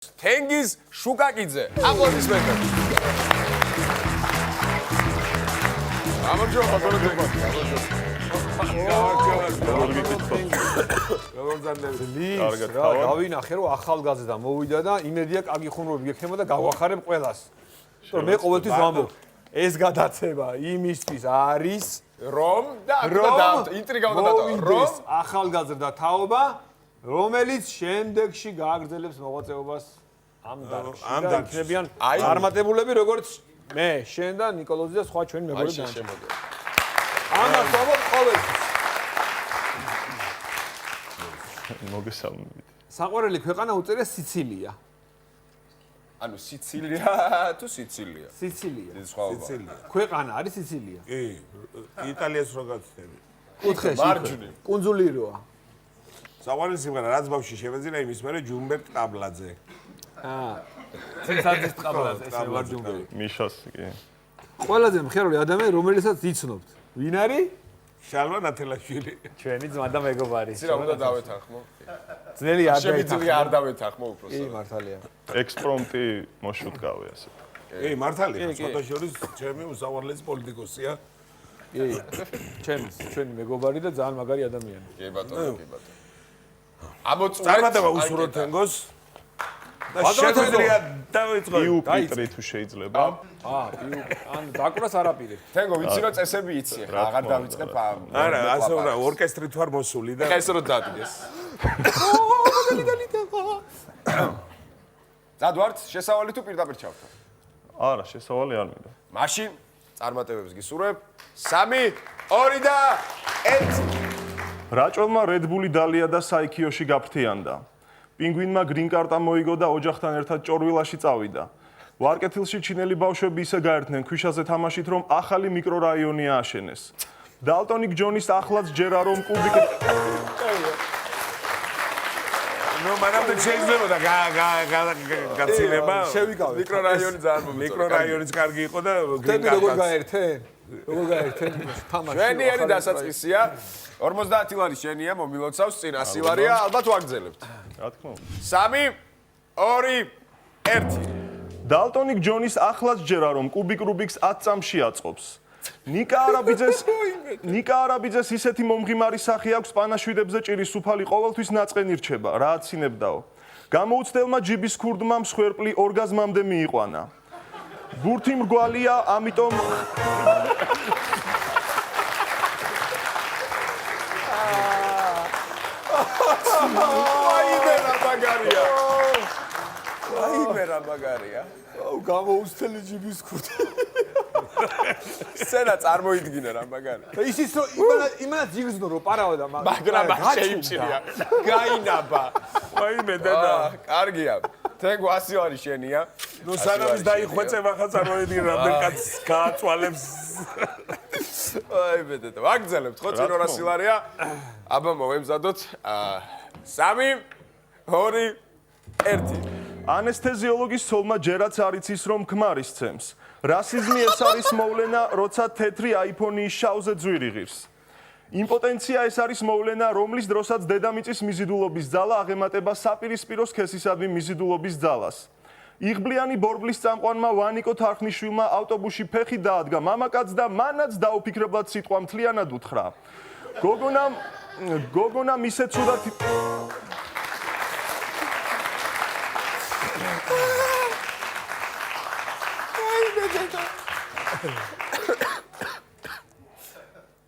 Tengiz Shukakidze. Aplodismentები. გამარჯობა გოგოებო. გავინახე რომ ახალგაზრდა მოვიდა და იმედია კარგი ხუმრობი გექნება და გავახარებ ყველას. მე ყოველთვის ვამბობ, ეს გადაცემა იმისთვის არის რომ ინტრიგა უნდა დატოვო. რომ ახალგაზრდა თაობა, რომელიც შემდეგში გააგრძელებს მოღვაწეობას ამ დარგში. ამ დარგში იქნებიან წარმატებულები როგორც მე, შენ და ნიკოლოზი და სხვა ჩვენი მეგობრები. ამას ვამბობ ყოველთვის. მოგესალმებით. საყვარელი ქვეყანა უწერია სიცილია. ანუ სიცილია თუ სიცილია? სიცილია. სიცილია. ქვეყანა არის სიცილია. კი, იტალიას რო გაცდები. კუთხეში. მარჯვნივ. კუნძული როა. საყვარელი სიმღერა რაც ბავშვი შევეძინა იმის მერე ჯუმბერტ ტაბლაძე. ცენცაძის ტაბლაძე ეს ვარ ჯუმბერი. მიშას კი. ყველაზე მხიარული ადამიანი რომელსაც იცნობთ. ვინ არის? შალვა ნათელაშვილი. ჩვენი ძმა და მეგობარი. რა უნდა დავეთანხმო? ძნელი არ შემიძლია არ დავეთანხმო უბრალოდ. კი, მართალია. ექსპრომტი მოშუტკავე ასე. კი, მართალია, სხვათა შორის ჩემი უსაყვარლესი პოლიტიკოსია. კი, ჩვენი მეგობარი და ძალიან მაგარი ადამიანი. კი ბატონო, კი ბატონო. ამოწურეთ. წარმატება უსურვოთ თენგოს. და შეგვიძლია დავიწყოთ. იუპიტრი თუ შეიძლება. ან დაკვრას არაპირებ. თენგო ვიცი რომ წესები იცი ხა, აღარ დავიწყებ ამ. არა, ასე რა, ორკესტრით ვარ მოსული და ეს რო დადგეს. დადვართ შესავალი თუ პირდაპირ ჩავთო? არა, შესავალი არ მინდა. მაშინ წარმატებებს გისურვებ. 3, 2 და 1. რაჭველმა რედბული დალია და საიქიოში გაფრთიანდა. პინგვინმა გრინ კარტა მოიგო და ოჯახთან ერთად ჭორვილაში წავიდა. ვარკეთილში ჩინელი ბავშვები ისე გაერთნენ ქვიშაზე თამაშით, რომ ახალი მიკრორაიონი ააშენეს. დალტონიკ ჯონის ახლაც ჯერა რომ კუბიკი ნუ მანამდე შეიძლება და გაცილება. შევიკავე. მიკრორაიონი ძალიან მომწონს. მიკრორაიონიც კარგი იყო და თები როგორ გაერთენ? როგორ გაერთენ? თამაში. ჩვენიერი დასაწყისია 50 ლარი შენია მომილოცავს წინ 100 ლარია ალბათ ვაგრძელებთ. რა თქმა უნდა. 3, 2, 1. დალტონიკ ჯონის ახლაც ჯერა რომ კუბიკ რუბიკს 10 წამში აწყობს. ნიკა არაბიძეს ისეთი მომღიმარი სახე აქვს პანაშვიდებზე ჭირის სუფალი ყოველთვის ნაწყენი რჩება, რა აცინებდაო. გამოუცდელმა ჯიბის ქურდმა მსხვერპლი ორგაზმამდე მიიყვანა. ბურთი მრგვალია, ამიტომ აიმე რა მაგარია. აუ გამოუცდელი ჯიბის ქურდი. სცენა წარმოიდგინე რა მაგარი. ისიც რომ იმანაც იგრძნო რომ პარავდა მაგრამ არ შეიმჩნია. გაინაბა. აიმე დედა. კარგია. თენგო 100 ლარი შენია. ნუ სანამ დაიხვეწებ ახლა წარმოიდგინე რამდენ კაცს გააწვალებს. აიმე დედა. ვაგრძელებთ ხო წინ 200 ლარია. აბა მოვემზადოთ 3, 2, 1. ანესთეზიოლოგის ცოლმა ჯერაც არ იცის რომ ქმარი სცემს. რასიზმი ეს არის მოვლენა, როცა თეთრი აიფონი შავზე ძვირი ღირს. იმპოტენცია ეს არის მოვლენა, რომლის დროსაც დედამიწის მიზიდულობის ძალა აღემატება საპირისპირო სქესისადმი მიზიდულობის ძალას. იღბლიანი ბორბლის წამყვანმა ვანიკო თარხნიშვილმა ავტობუსში ფეხი დაადგა მამაკაცს და მანაც დაუფიქრებლად სიტყვა მთლიანად უთხრა. გოგონამ ისე ცუდად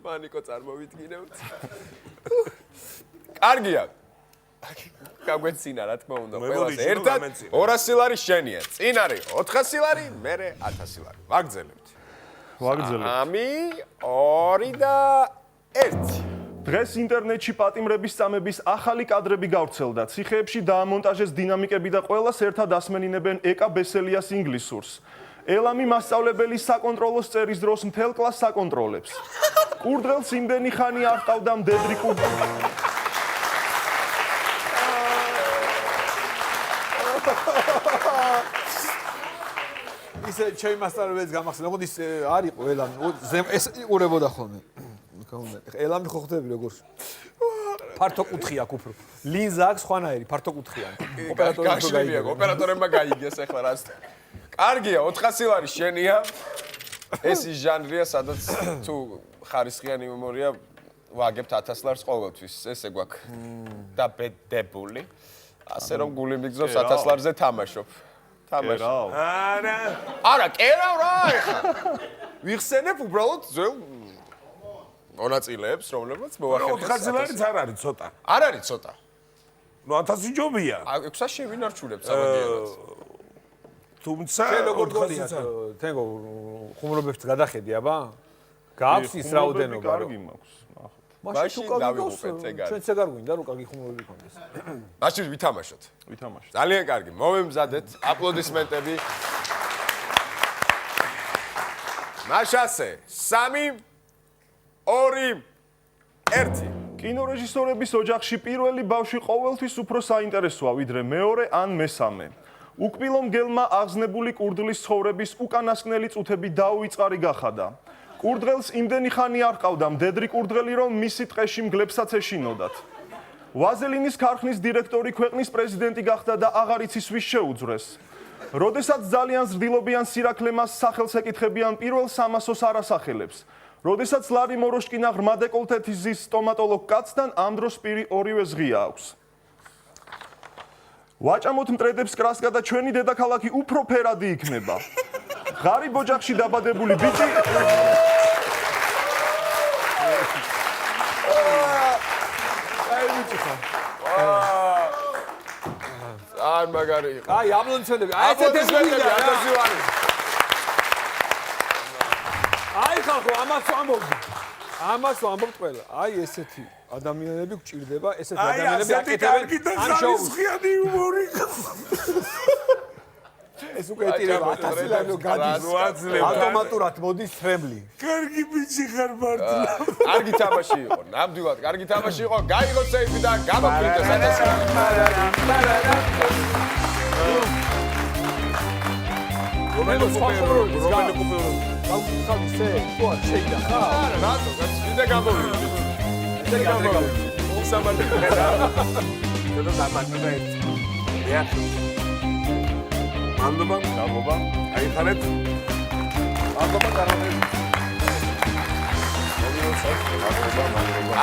მანიკო წარმოვიდგინებთ. კარგია. გაგვეცინა რა თქმა უნდა ყველას ერთად 200 ლარი შენია. წინ არის 400 ლარი, მერე 1000 ლარი. ვაგრძელებთ. 3, 2 და 1. დღეს ინტერნეტში პატიმრების წამების ახალი კადრები გავრცელდა. ციხეებში დაამონტაჟეს დინამიკები და ყველას ერთად ასმენინებენ ეკა ბესელიას ინგლისურს. ელამი მასწავლებელი საკონტროლოს წერის დროს მთელ კლასს საკონტროლებს. კურდღელს იმდენი ხანი არ ყავდა მდედრი კურდღელი. ისე ჩემი მასწავლებელიც გამახსენდა, მოდის არ იყო ელამი, ეს იყურებოდა ხოლმე. ელამი ხო ხვდები როგორ? ფართო კუთხე აქვს უფრო. ლინზა აქვს ხვანაირი, ფართო კუთხე აქვს. ოპერატორებმა გაიგეს ახლა რაც. კარგია, 400 ლარი შენია. ეს ის ჟანრია, სადაც თუ ხარისხიანი იუმორია ვაგებთ 1000 ლარს ყოველთვის. ესე გვაქვს. და ბედებული. ასე რომ გული მიგზავს 1000 ლარზე თამაშობ. კერავ. არა, კერავ რა ეხლა. ვიხსენებ უბრალოდ ძველ მონაწილეებს, რომლებიც მოახერხეს. 400 ლარიც არ არის ცოტა. არ არის ცოტა. ნუ 1000 ჯობია. 600 შევინარჩუნებთ სამაგიეროდ. თუმცა შენ როგორ გონია თენგო ხუმრობებს გადახედი აბა? გაქვს ის რაოდენობა რომ კარგი მაქვს. მაშინ თუ გავიღოთ ეგარი. ჩვენც ეგარ გვინდა რომ კარგი ხუმრობები გქონდეს. მაშინ ვითამაშოთ. ვითამაშოთ. ძალიან კარგი. მოვემზადეთ. აპლოდისმენტები. მაშასე 3 2 1 კინორეჟისორების ოჯახში პირველი ბავშვი ყოველთვის უფრო საინტერესოა ვიდრე მეორე ან მესამე. უკბილო მგელმა აღზნებული კურდღლის ცხოვრების უკანასკნელი წუთები დაუიწყარი გახადა. კურდღელს იმდენი ხანი არ ყავდა მდედრი კურდღელი, რომ მისი ტყეში მგლებსაც ეშინოდათ. ვაზელინის ქარხნის დირექტორი ქვეყნის პრეზიდენტი გახდა და აღარ იცის ვის შეუძრეს. როდესაც ძალიან ზრდილობიან სირაქლემას სახელს ეკითხებიან პირველ 300-ს არასახელებს. როდესაც ლარი მოროშკინა ღრმა დეკოლტეთის ზის სტომატოლოგ კაცთან ამ დროს პირი ორივე ზღია აქვს. ვაჭამოთ მტრედებს კრასკა და ჩვენი დედაქალაქი უფრო ფერადი იქნება. ღარიბ ოჯახში დაბადებული ბიჭი არ მაგარი იყო. აი, აპლოდისმენტები. აი, ესეთი გვინდა. აი, ხალხო, ამას ვამბობდი. ამას ვამბობთ ყველა. აი, ესეთი ადამიანები გჭირდება, ესეთი ადამიანები აკეთებენ ამ შოუს. ხარისხიანი იუმორი. ეს უკვე ეტირება 1000 ლარი გადის. ავტომატურად მოდის თრემლი. კარგი ბიჭი ხარ მართლა. კარგი თამაში იყო. ნამდვილად კარგი თამაში იყო. გაიგოთ სეიფი და გამოფრინდეთ 1000 ლარი. რომელი კუპერო? გავხავი სე, ხო, შეიძლება ხა? არა, რატო? ვიდა გამოვიდი. ვიდა გამოვიდი. სამარტი ხედა. და დამატება ერთი. მადლობა. აიხარეთ. მადლობა კარგად.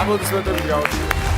აბოლოს მეტები გავჩი.